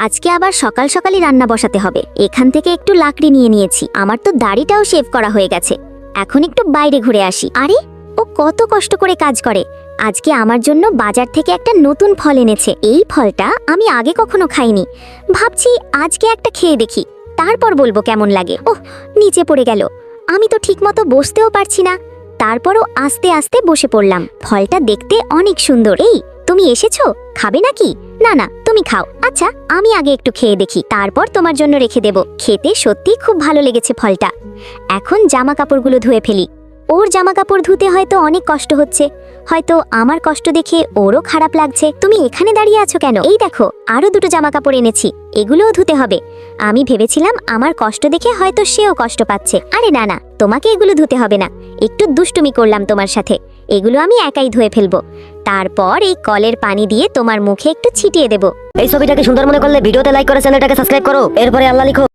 আজকে আবার সকাল সকালই রান্না বসাতে হবে। এখান থেকে একটু লাকড়ি নিয়ে নিয়েছি। আমার তো দাড়িটাও শেভ করা হয়ে গেছে। এখন একটু বাইরে ঘুরে আসি। আরে ও কত কষ্ট করে কাজ করে। আজকে আমার জন্য বাজার থেকে একটা নতুন ফল এনেছে। এই ফলটা আমি আগে কখনো খাইনি। ভাবছি আজকে একটা খেয়ে দেখি, তারপর বলবো কেমন লাগে। ওহ, নিচে পড়ে গেল। আমি তো ঠিকমতো বসতেও পারছি না। তারপরও আস্তে আস্তে বসে পড়লাম। ফলটা দেখতে অনেক সুন্দর। এই, তুমি এসেছো? খাবে নাকি? না না, তুমি খাও। আচ্ছা, আমি আগে একটু খেয়ে দেখি, তারপর তোমার জন্য রেখে দেব। খেতে সত্যি খুব ভালো লেগেছে ফলটা। এখন জামা কাপড়গুলো ধুয়ে ফেলি। ওর জামা কাপড় ধুতে হয়তো অনেক কষ্ট হচ্ছে, হয়তো আমার কষ্ট দেখে ওরও খারাপ লাগছে। তুমি এখানে দাঁড়িয়ে আছো কেন? এই দেখো, আরো দুটো জামা কাপড় এনেছি, এগুলোও ধুতে হবে। আমি ভেবেছিলাম আমার কষ্ট দেখে হয়তো সেও কষ্ট পাচ্ছে। আরে না না, তোমাকে এগুলো ধুতে হবে না। একটু দুষ্টুমি করলাম তোমার সাথে। এগুলো আমি একাই ধুয়ে ফেলবো। তারপর এই কলের পানি দিয়ে তোমার মুখে একটু ছিটিয়ে দেব। এই ছবিটাকে সুন্দর মনে করলে ভিডিওতে লাইক করে চ্যানেলটাকে সাবস্ক্রাইব করো, এরপরে আল্লাহ লিখো।